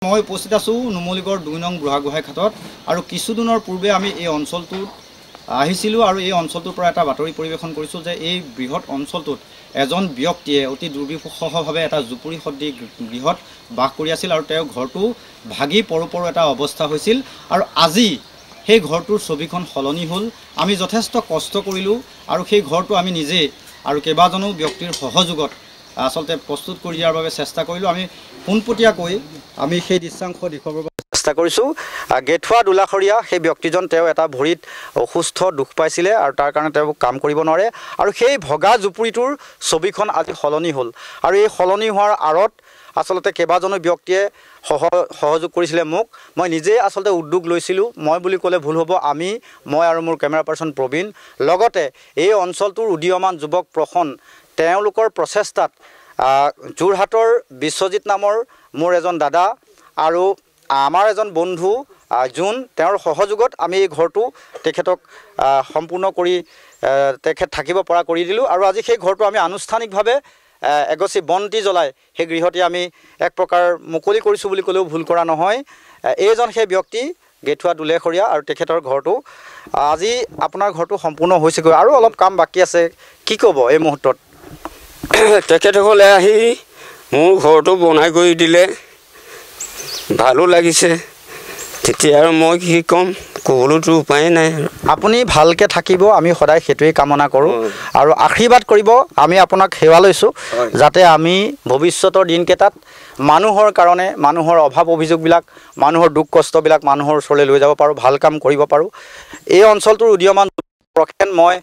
মই উপস্থিত আছো নুমলীগড় 2 নং বুঢ়াগোহাঁই ঘাটত আৰু কিছুদিনৰ পূৰ্বে আমি এই অঞ্চলটোত আহিছিলোঁ আৰু এই অঞ্চলটোৰ পৰা এটা বাতৰি পৰিৱেশন কৰিছোঁ যে এই বৃহৎ অঞ্চলটোত এজন ব্যক্তিয়ে অতি দুৰ্বিষহভাৱে এটা জুপুৰি সদৃশ গৃহত বাস কৰি আছিল আৰু তেওঁৰ ঘৰটো ভাগি পৰো এটা অৱস্থা হৈছিল আৰু আজি সেই ঘৰটোৰ ছবিখন সলনি হ'ল। আমি যথেষ্ট কষ্ট কৰিলোঁ আৰু সেই ঘৰটো আমি নিজে আৰু কেইবাজনো ব্যক্তিৰ সহযোগত আসলতে প্ৰস্তুত কৰি দিয়াৰ বাবে চেষ্টা কৰিলোঁ। আমি পোনপটীয়াকৈ আমি সেই দৃশ্যাংশ দেখুৱাবৰ বাবে চেষ্টা কৰিছোঁ। গেঠুৱা দোলাখৰীয়া সেই ব্যক্তিজন তেওঁ এটা ভৰিত অসুস্থ দুখ পাইছিলে আৰু তাৰ কাৰণে তেওঁ কাম কৰিব নোৱাৰে আৰু সেই ভগা জুপুৰিটোৰ ছবিখন আজি সলনি হ'ল আৰু এই সলনি হোৱাৰ আঁৰত আসলতে কেইবাজনো ব্যক্তিয়ে সহযোগ কৰিছিলে মোক। মই নিজেই আসলতে উদ্যোগ লৈছিলোঁ, মই বুলি ক'লে ভুল হ'ব। মই আৰু মোৰ কেমেৰা পাৰ্চন প্ৰবীণ, লগতে এই অঞ্চলটোৰ উদীয়মান যুৱক প্ৰসন্ন, তেওঁলোকৰ প্ৰচেষ্টাত যোৰহাটৰ বিশ্বজিৎ নামৰ মোৰ এজন দাদা আৰু আমাৰ এজন বন্ধু জোন, তেওঁৰ সহযোগত আমি এই ঘৰটো তেখেতক সম্পূৰ্ণ কৰি তেখেত থাকিব পৰা কৰি দিলোঁ আৰু আজি সেই ঘৰটো আমি আনুষ্ঠানিকভাৱে এগছি বন্তি জ্বলাই সেই গৃহটি আমি এক প্ৰকাৰ মুকলি কৰিছোঁ বুলি ক'লেও ভুল কৰা নহয়। এইজন সেই ব্যক্তি গেঠুৱা দোলেখৰীয়া আৰু তেখেতৰ ঘৰটো আজি আপোনাৰ ঘৰটো সম্পূৰ্ণ হৈছেগৈ আৰু অলপ কাম বাকী আছে, কি ক'ব এই মুহূৰ্তত? তেখেতসকলে আহি মোৰ ঘৰটো বনাই কৰি দিলে, ভালো লাগিছে। তেতিয়া আৰু মই কি ক'ম, ক'বলৈতো উপায় নাই। আপুনি ভালকৈ থাকিব, আমি সদায় সেইটোৱেই কামনা কৰোঁ আৰু আশীৰ্বাদ কৰিব। আমি আপোনাক সেৱা লৈছোঁ যাতে আমি ভৱিষ্যতৰ দিনকেইটাত মানুহৰ কাৰণে মানুহৰ অভাৱ অভিযোগবিলাক, মানুহৰ দুখ কষ্টবিলাক মানুহৰ ওচৰলৈ লৈ যাব পাৰোঁ, ভাল কাম কৰিব পাৰোঁ। এই অঞ্চলটোৰ উদীয়মান প্ৰসেন মই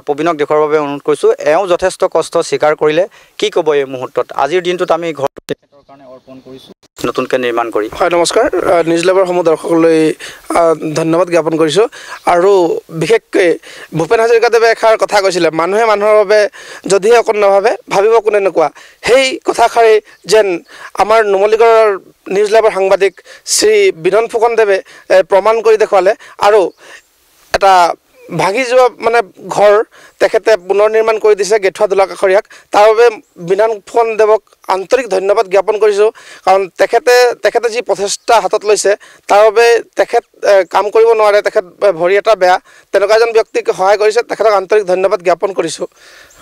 প্ৰবীণক দেখুৱাৰ বাবে অনুৰোধ কৰিছোঁ। এওঁ যথেষ্ট কষ্ট স্বীকাৰ কৰিলে, কি ক'ব এই মুহূৰ্তত? আজিৰ দিনটোত আমি ঘৰটো তেখেতৰ কাৰণে অৰ্পণ কৰিছোঁ নতুনকৈ নিৰ্মাণ কৰি। হয়, নমস্কাৰ। নিউজ লাইভৰ সমূহ দৰ্শকলৈ ধন্যবাদ জ্ঞাপন কৰিছোঁ আৰু বিশেষকৈ ভূপেন হাজৰিকাদেৱে এষাৰ কথা কৈছিলে, মানুহে মানুহৰ বাবে যদিহে অকণ নাভাবে ভাবিব কোনে নোকোৱা। সেই কথাষাৰেই যেন আমাৰ নুমলীগড়ৰ নিউজ লাইভৰ সাংবাদিক শ্ৰী বিনন ফুকনদেৱে প্ৰমাণ কৰি দেখুৱালে আৰু এটা ভাগি যোৱা ঘৰ তেখেতে পুনৰ নিৰ্মাণ কৰি দিছে গেঠুৱা দোলাখৰীয়াক। তাৰ বাবে বিনন ফুকনদেৱক আন্তৰিক ধন্যবাদ জ্ঞাপন কৰিছোঁ, কাৰণ তেখেতে যি প্ৰচেষ্টা হাতত লৈছে তাৰ বাবে তেখেত কাম কৰিব নোৱাৰে, তেখেত ভৰি এটা বেয়া, তেনেকুৱা এজন ব্যক্তিক সহায় কৰিছে, তেখেতক আন্তৰিক ধন্যবাদ জ্ঞাপন কৰিছোঁ।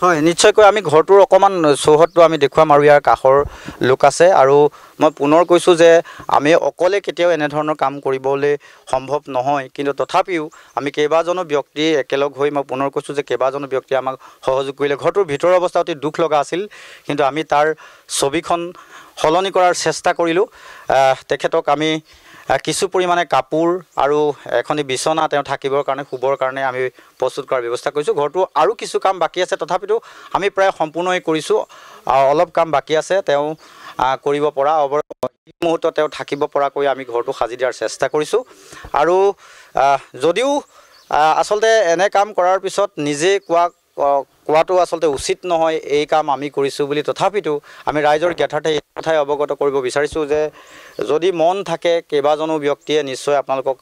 হয়, নিশ্চয়কৈ আমি ঘৰটোৰ অকণমান চৌহদটো আমি দেখুৱাম আৰু ইয়াৰ কাষৰ লোক আছে আৰু মই পুনৰ কৈছোঁ যে আমি অকলে কেতিয়াও এনেধৰণৰ কাম কৰিবলৈ সম্ভৱ নহয়, কিন্তু তথাপিও আমি কেইবাজনো ব্যক্তি একেলগ হৈ মই পুনৰ কৈছোঁ যে কেইবাজনো ব্যক্তিয়ে আমাক সহযোগ কৰিলে। ঘৰটোৰ ভিতৰৰ অৱস্থা অতি দুখ লগা আছিল, কিন্তু আমি তাৰ ছবিখন সলনি কৰাৰ চেষ্টা কৰিলোঁ। তেখেতক আমি কিছু পৰিমাণে কাপোৰ আৰু এখনি বিচনা তেওঁ থাকিবৰ কাৰণে শুবৰ কাৰণে আমি প্ৰস্তুত কৰাৰ ব্যৱস্থা কৰিছোঁ। ঘৰটো আৰু কিছু কাম বাকী আছে, তথাপিতো আমি প্ৰায় সম্পূৰ্ণই কৰিছোঁ। অলপ কাম বাকী আছে তেওঁ কৰিব পৰা, এই মুহূৰ্তত তেওঁ থাকিব পৰাকৈ আমি ঘৰটো সাজি দিয়াৰ চেষ্টা কৰিছোঁ। আৰু যদিও আচলতে এনে কাম কৰাৰ পিছত নিজে কোৱাটো আচলতে উচিত নহয় এই কাম আমি কৰিছোঁ বুলি, তথাপিতো আমি ৰাইজৰ জ্ঞাতাৰ্থে এই কথাই অৱগত কৰিব বিচাৰিছোঁ যে যদি মন থাকে কেইবাজনো ব্যক্তিয়ে নিশ্চয় আপোনালোকক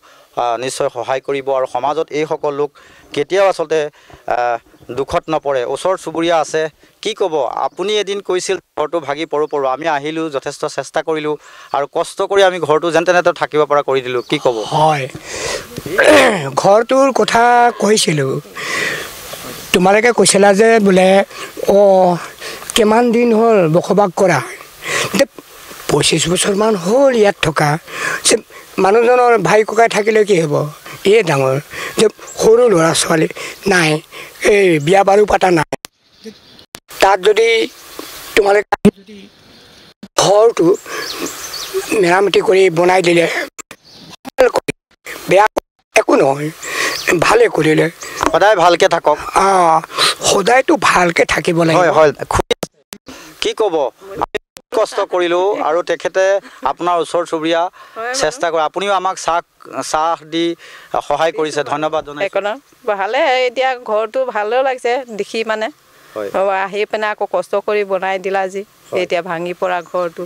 নিশ্চয় সহায় কৰিব আৰু সমাজত এইসকল লোক কেতিয়াও আচলতে দুখত নপৰে। ওচৰ চুবুৰীয়া আছে, কি ক'ব? আপুনি এদিন কৈছিল ঘৰটো ভাগি পৰো আমি আহিলোঁ, যথেষ্ট চেষ্টা কৰিলোঁ আৰু কষ্ট কৰি আমি ঘৰটো যেন তেনে থাকিব পৰা কৰি দিলোঁ, কি ক'ব? হয়, ঘৰটোৰ কথা কৈছিলোঁ, তোমালোকে কৈছিলা যে বোলে কিমান দিন হ'ল বসবাস কৰা, 25 বছৰমান হ'ল ইয়াত থকা। মানুহজনৰ ভাই ককাই থাকিলে কি হ'ব? এই ডাঙৰ যে সৰু ল'ৰা ছোৱালী নাই, এই বিয়া বাৰু পাতা নাই, তাত যদি তোমালোকে ঘৰটো মেৰামতি কৰি বনাই দিলে, বেয়া একো নহয়, ভালে কৰিলে। সদায় ভালকৈ থাকক। সদায়তো ভালকৈ থাকিব লাগে। হয় হয়, কি ক'ব? কষ্ট কৰিলোঁ আৰু তেখেতে আপোনাৰ ওচৰ চুবুৰীয়া চেষ্টা কৰে, আপুনিও আমাক চাহ দি সহায় কৰিছে, ধন্যবাদ জনাইছোঁ। ভালে, এতিয়া ঘৰটো ভালো লাগিছে দেখি, আহি পিনে আকৌ কষ্ট কৰি বনাই দিলা যি, এতিয়া ভাঙি পৰা ঘৰটো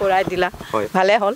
কৰাই দিলা, ভালে হ'ল।